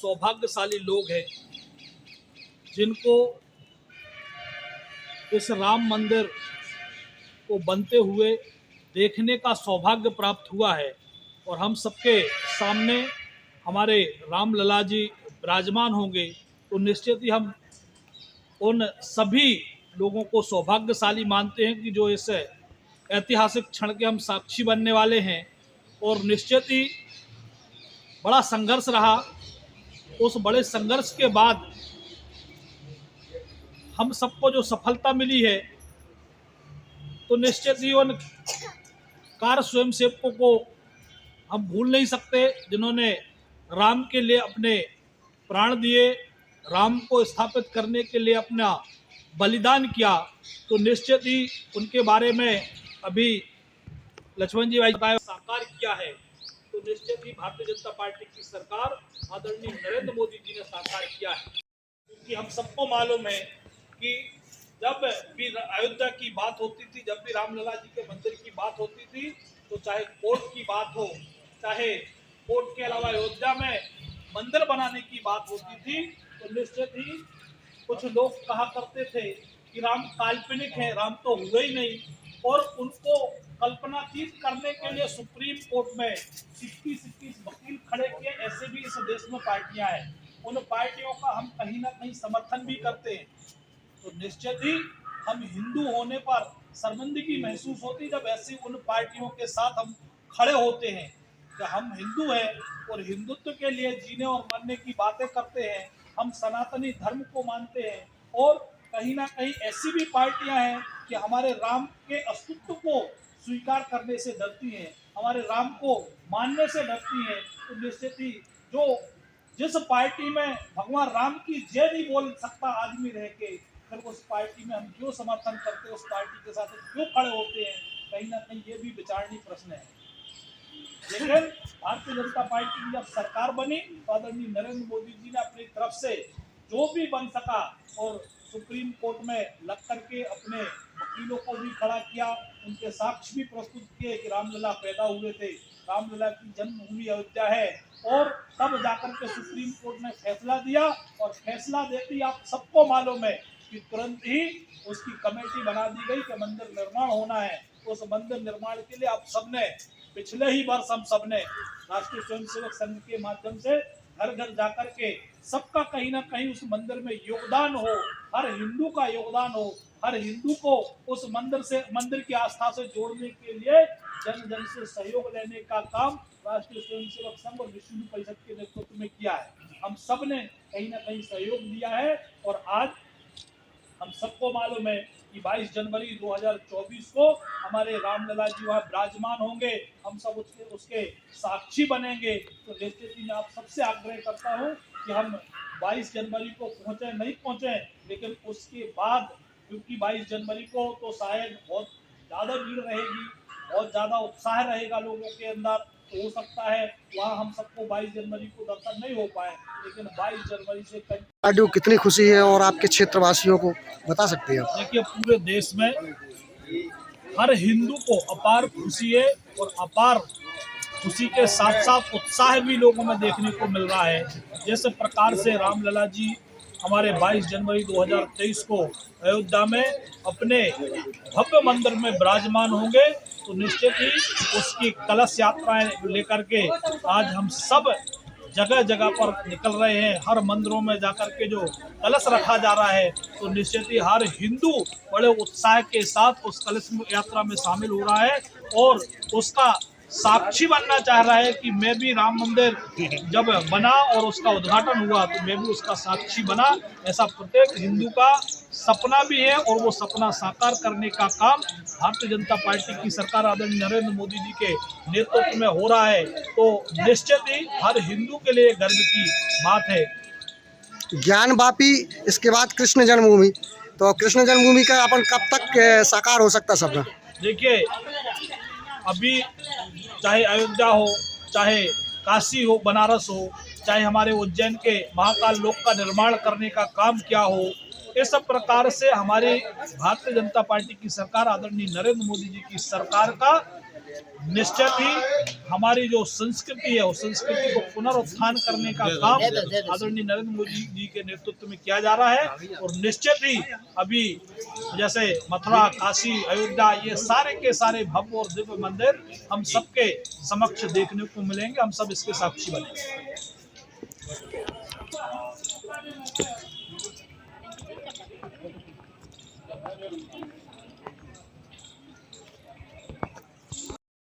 सौभाग्यशाली लोग हैं जिनको इस राम मंदिर को बनते हुए देखने का सौभाग्य प्राप्त हुआ है। और हम सबके सामने हमारे राम लला जी विराजमान होंगे तो निश्चित ही हम उन सभी लोगों को सौभाग्यशाली मानते हैं कि जो इस ऐतिहासिक क्षण के हम साक्षी बनने वाले हैं। और निश्चित ही बड़ा संघर्ष रहा, उस बड़े संघर्ष के बाद हम सबको जो सफलता मिली है तो निश्चित ही उन कार स्वयंसेवकों को हम भूल नहीं सकते जिन्होंने राम के लिए अपने प्राण दिए, राम को स्थापित करने के लिए अपना बलिदान किया। तो निश्चित ही उनके बारे में अभी लक्ष्मण जी भाई बताया साकार किया है। तो निश्चित ही भारतीय जनता पार्टी की सरकार आदरणीय नरेंद्र मोदी जी ने साकार किया है। क्योंकि हम सबको मालूम है कि जब भी अयोध्या की बात होती थी, जब भी रामलला जी के मंदिर की बात होती थी, तो चाहे कोर्ट की बात हो, चाहे कोर्ट के अलावा अयोध्या में मंदिर बनाने की बात होती थी, तो निश्चित ही कुछ लोग कहा करते थे कि राम काल्पनिक है, राम तो हुए ही नहीं। और उनको कल्पनातीत करने के लिए सुप्रीम कोर्ट में 21 वकील खड़े किए। ऐसे भी इस देश में पार्टियां हैं, उन पार्टियों का हम कहीं ना कहीं समर्थन भी करते हैं। तो निश्चित ही हम हिंदू होने पर शर्मिंदगी महसूस होती जब ऐसी उन पार्टियों के साथ हम खड़े होते हैं कि हम हिंदू हैं और हिंदुत्व के लिए जीने और मरने की बातें करते हैं, हम सनातनी धर्म को मानते हैं। और कहीं ना कहीं ऐसी भी पार्टियां हैं कि हमारे राम के अस्तित्व को स्वीकार करने से डरती हैं, हमारे राम को मानने से डरती हैं। तो निश्चित ही जो जिस पार्टी में भगवान राम की जय नहीं बोल सकता आदमी रह के, फिर उस पार्टी में हम क्यों समर्थन करते हैं, उस पार्टी के साथ क्यों खड़े होते हैं, कहीं ना कहीं ये भी विचारणीय प्रश्न है। लेकिन भारतीय जनता पार्टी की जब सरकार बनी तो आदरणीय नरेंद्र मोदी जी ने अपनी तरफ से जो भी बन सका और सुप्रीम कोर्ट में लग करके अपने वकीलों को भी खड़ा किया, उनके साक्ष्य भी प्रस्तुत किए कि रामलला पैदा हुए थे, रामलला की जन्मभूमि अयोध्या है। और तब जाकर के सुप्रीम कोर्ट ने फैसला दिया, और फैसला देते ही आप सबको मालूम है कि तुरंत ही उसकी कमेटी बना दी गई कि मंदिर निर्माण होना है। उस मंदिर निर्माण के लिए आप सबने पिछले ही वर्ष हम सबने राष्ट्रीय स्वयंसेवक संघ के माध्यम से घर घर जाकर के सबका कहीं ना कहीं उस मंदिर में योगदान हो, हर हिंदू का योगदान हो, हर हिंदू को उस मंदिर की आस्था से जोड़ने के लिए जन जन से सहयोग लेने का काम राष्ट्रीय स्वयंसेवक संघ और विश्व हिंदू परिषद के नेतृत्व में किया है। हम सब ने कहीं ना कहीं सहयोग दिया है। और आज हम सबको मालूम है कि 22 जनवरी 2024 को हमारे रामलला जी वहाँ विराजमान होंगे, हम सब उसके साक्षी बनेंगे। तो निश्चित ही मैं आप सबसे आग्रह करता हूँ कि हम 22 जनवरी को पहुँचे नहीं पहुँचे, लेकिन उसके बाद, क्योंकि 22 जनवरी को तो शायद बहुत ज़्यादा भीड़ रहेगी, बहुत ज़्यादा उत्साह रहेगा लोगों के अंदर, तो हो सकता है वहाँ हम सबको 22 जनवरी को दर्शन नहीं हो पाए, लेकिन 22 जनवरी से पार्टी कितनी खुशी है और आपके क्षेत्रवासियों को बता सकते हैं आप? देखिए, पूरे देश में हर हिंदू को अपार खुशी है और अपार खुशी के साथ साथ उत्साह भी लोगों में देखने को मिल रहा है। जिस प्रकार से रामलला जी हमारे 22 जनवरी 2023 को अयोध्या में अपने भव्य मंदिर में विराजमान होंगे, तो निश्चित ही उसकी कलश यात्राएं लेकर के आज हम सब जगह जगह पर निकल रहे हैं। हर मंदिरों में जाकर के जो कलश रखा जा रहा है, तो निश्चित ही हर हिंदू बड़े उत्साह के साथ उस कलश यात्रा में शामिल हो रहा है और उसका साक्षी बनना चाह रहा है कि मैं भी राम मंदिर जब बना और उसका उद्घाटन हुआ तो मैं भी उसका साक्षी बना। ऐसा प्रत्येक हिंदू का सपना भी है और वो सपना साकार करने का काम भारतीय जनता पार्टी की सरकार आदरणीय नरेंद्र मोदी जी के नेतृत्व में हो रहा है। तो निश्चित ही हर हिंदू के लिए गर्व की बात है। ज्ञानवापी, इसके बाद कृष्ण जन्मभूमि, तो कृष्ण जन्मभूमि का अपन कब तक साकार हो सकता सपना? देखिए, अभी चाहे अयोध्या हो, चाहे काशी हो, बनारस हो, चाहे हमारे उज्जैन के महाकाल लोक का निर्माण करने का काम क्या हो, इस प्रकार से हमारी भारतीय जनता पार्टी की सरकार आदरणीय नरेंद्र मोदी जी की सरकार का निश्चित ही हमारी जो संस्कृति है उस संस्कृति को पुनरुत्थान करने का काम आदरणीय नरेंद्र मोदी जी के नेतृत्व में किया जा रहा है। और निश्चित ही अभी जैसे मथुरा, काशी, अयोध्या, ये सारे के सारे भव्य और दिव्य मंदिर हम सबके समक्ष देखने को मिलेंगे। हम सब इसके साक्षी बनेंगे।